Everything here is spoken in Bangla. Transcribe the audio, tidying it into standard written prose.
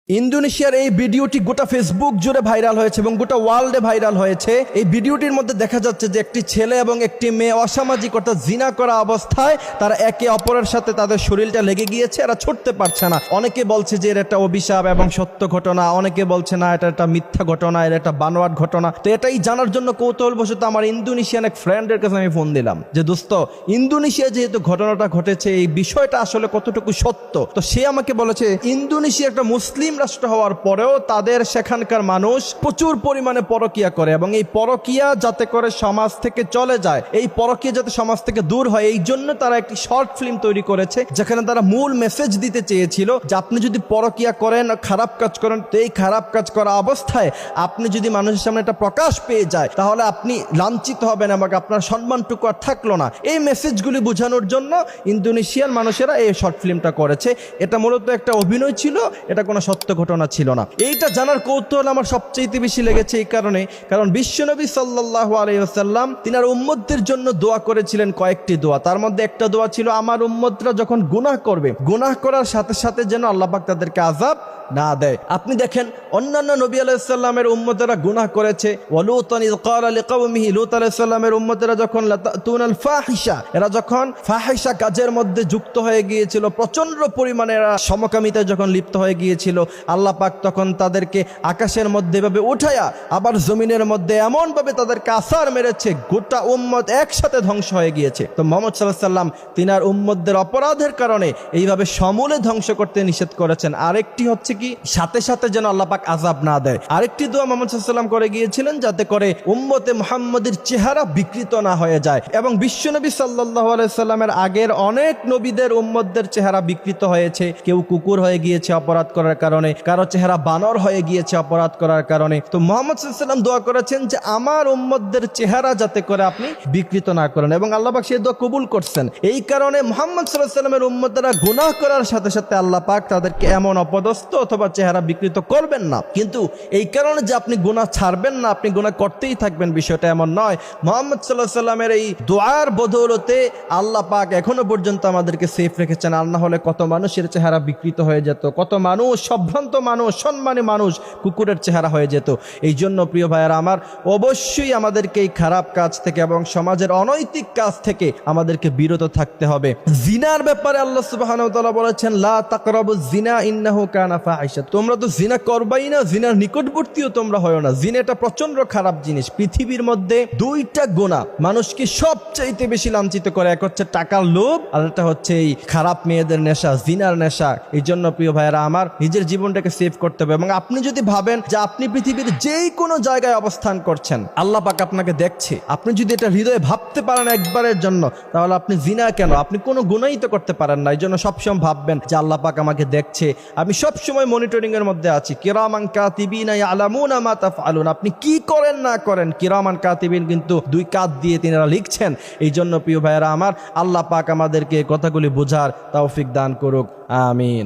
ইন্দোনেশিয়ার এই ভিডিওটি গোটা ফেসবুক জুড়ে ভাইরাল হয়েছে এবং গোটা ওয়ার্ল্ডে ভাইরাল হয়েছে। এই ভিডিওটির মধ্যে দেখা যাচ্ছে যে একটি ছেলে এবং একটি মেয়ে অসামাজিক অর্থাৎ জিনা করা অবস্থায় তারা একে অপরের সাথে তাদের শরীরটা লেগে গিয়েছে, এরা ছুটতে পারছে না। অনেকে বলছে যে এর একটা অভিশাপ এবং সত্য ঘটনা, অনেকে বলছে না এটা একটা মিথ্যা ঘটনা, এর একটা বানোয়াট ঘটনা। তো এটাই জানার জন্য কৌতূহলবশত আমার ইন্দোনেশিয়ান এক ফ্রেন্ডের কাছে আমি ফোন দিলাম যে দোস্ত, ইন্দোনেশিয়া যেহেতু ঘটনাটা ঘটেছে এই বিষয়টা আসলে কতটুকু সত্য। তো সে আমাকে বলেছে ইন্দোনেশিয়া একটা মুসলিম রাষ্ট্র হওয়ার পরেও তাদের সেখানকার মানুষ প্রচুর পরিমাণে পরকিয়া করে এবং এই পরকিয়া যাতে করে সমাজ থেকে চলে যায়, এই পরকিয়া যাতে সমাজ থেকে দূর হয়, এই জন্য তারা একটি শর্ট ফিল্ম তৈরি করেছে যেখানে তারা মূল মেসেজ দিতে চেয়েছিল যে আপনি যদি পরকিয়া করেন, খারাপ কাজ করেন, তো এই খারাপ কাজ করা অবস্থায় আপনি যদি মানুষের সামনে এটা প্রকাশ পেয়ে যায় তাহলে আপনি লাঞ্ছিত হবেন এবং আপনার সম্মানটুকু আর থাকলো না। এই মেসেজগুলি বোঝানোর জন্য ইন্দোনেশিয়ার মানুষেরা এই শর্ট ফিল্মটা করেছে। এটা মূলত একটা অভিনয় ছিল, এটা কোনো সত্য ঘটনা ছিল না। এইটা জানার কৌতূহল আমার সবচেয়ে বেশি লেগেছে এই কারণে, কারণ বিশ্বনবী সাল্লাল্লাহু আলাইহি ওয়াসাল্লাম তিনার উম্মতদের জন্য দোয়া করেছিলেন কয়েকটি দোয়া। তার মধ্যে একটা দোয়া ছিল আমার উম্মতরা যখন গুনাহ করবে, গুনাহ করার সাথে সাথে যেন আল্লাহ পাক তাদেরকে আযাব না দেয়। আপনি দেখেন অন্যান্য নবী আলাইহিস সালামের উম্মতেরা গুনাহ করেছে। ওয়ালুতান ইয ক্বালা লিকাওমিহি, লূত আলাইহিস সালামের উম্মতেরা যখন লাতাতুনাল ফাহিশা, এরা যখন ফাহিশা কাজের মধ্যে যুক্ত হয়ে গিয়েছিল, প্রচন্ড পরিমাণে এরা সমকামিতায় যখন লিপ্ত হয়ে গিয়েছিল, আল্লাহ পাক তখন তাদেরকে আকাশের মধ্যে এভাবে উঠায়া আবার জমিনের মধ্যে এমন ভাবে তাদেরকে আছাড় মেরেছে, গোটা উম্মত একসাথে ধ্বংস হয়ে গিয়েছে। তো মুহাম্মদ সাল্লাল্লাহু আলাইহি ওয়াসাল্লাম তিনার উম্মতদের অপরাধের কারণে এইভাবে সমূলে ধ্বংস করতে নিষেধ করেছেন। আরেকটি হচ্ছে কি, সাথে সাথে যেন আল্লাহ পাক আযাব না দেয়। আরেকটি দোয়া মুহাম্মদ সাল্লাল্লাহু আলাইহি ওয়াসাল্লাম করে গিয়েছিলেন যাতে করে উম্মতে মুহাম্মদের চেহারা বিকৃত না হয়ে যায়। এবং বিশ্বনবী সাল্লাল্লাহু আলাইহি ওয়াসাল্লামের আগের অনেক নবীদের উম্মতদের চেহারা বিকৃত হয়েছে। কেউ কুকুর হয়ে গিয়েছে অপরাধ করার কারণে, কারো চেহারা বানর হয়ে গিয়েছে অপরাধ করার কারণে। তো মুহাম্মদ সাল্লাল্লাহু আলাইহি ওয়াসাল্লাম দোয়া করেছেন যে আমার উম্মতদের চেহারা যাতে করে আপনি বিকৃত না করেন, এবং আল্লাহ পাক সেই দোয়া কবুল করছেন। এই কারণে মুহাম্মদ সাল্লাল্লাহু আলাইহি ওয়াসাল্লামের উম্মতরা গুনাহ করার সাথে সাথে আল্লাহ পাক তাদেরকে এমন অপদস্থ অথবা চেহারা বিকৃত করবেন না। কিন্তু এই কারণে যে আপনি গুনাহ ছাড়বেন না, আপনি গুনাহ করতেই থাকবেন, বিষয়টা এমন নয়। মুহাম্মদ সাল্লাল্লাহু আলাইহি ওয়াসাল্লামের এই দোয়ার বদৌলতে আল্লাহ পাক এখনো পর্যন্ত আমাদেরকে সেফ রেখেছেন। আর না হলে কত মানুষের চেহারা বিকৃত হয়ে যেত, কত মানুষ, সম্ভ্রান্ত মানুষ, সম্মানী মানুষ কুকুরের চেহারা হয়ে যেত। এই জন্য প্রিয় ভাইয়েরা আমার, অবশ্যই আমাদেরকে এই খারাপ কাজ থেকে এবং সমাজের অনৈতিক কাজ থেকে আমাদেরকে বিরত থাকতে হবে। জিনার ব্যাপারে আল্লাহ সুবহানাহু ওয়া তাআলা বলেছেন লা তাকরাবুজ জিনা ইন্নাহু কানা ফাহিশা, তোমরা তো জিনা করবাই না, জিনার নিকটবর্তীও তোমরা হয় না। জিনা এটা প্রচন্ড খারাপ জিনিস। পৃথিবীর মধ্যে দুইটা গুনাহ মানুষকে সবচাইতে বেশি লাঞ্ছিত করে, এক হচ্ছে টাকার লোভ আর একটা হচ্ছে এই খারাপ মেয়েদের নেশা, জিনার নেশা। এই জন্য প্রিয় ভাইয়েরা আমার, নিজের জীবনটাকে সেভ করতে হবে। এবং আপনি যদি ভাবেন যে আপনি পৃথিবীর যেই কোনো জায়গায় অবস্থান করছেন, আল্লাহ পাক আপনাকে দেখছে, আপনি যদি এটা হৃদয়ে ভাবতে পারেন একবারের জন্য, তাহলে আপনি জিনা কেন, আপনি কোনো গুনাহই তো করতে পারেন না। এই জন্য সবসময় ভাববেন যে আল্লাহ পাক আমাকে দেখছে, আমি সবসময় মনিটরিং এর মধ্যে আছি। কিরামান কাতিবিনা ইয়ালামুনা মা তাফআলুন, আপনি কি করেন না করেন কিরামান কাতিবিন কিন্তু দুই কাঁধ দিয়ে তিনারা লিখছেন। এই জন্য প্রিয় ভাইয়েরা আমার, আল্লাহ পাক আমাদেরকে কথাগুলি বোঝার তৌফিক দান করুক, আমিন।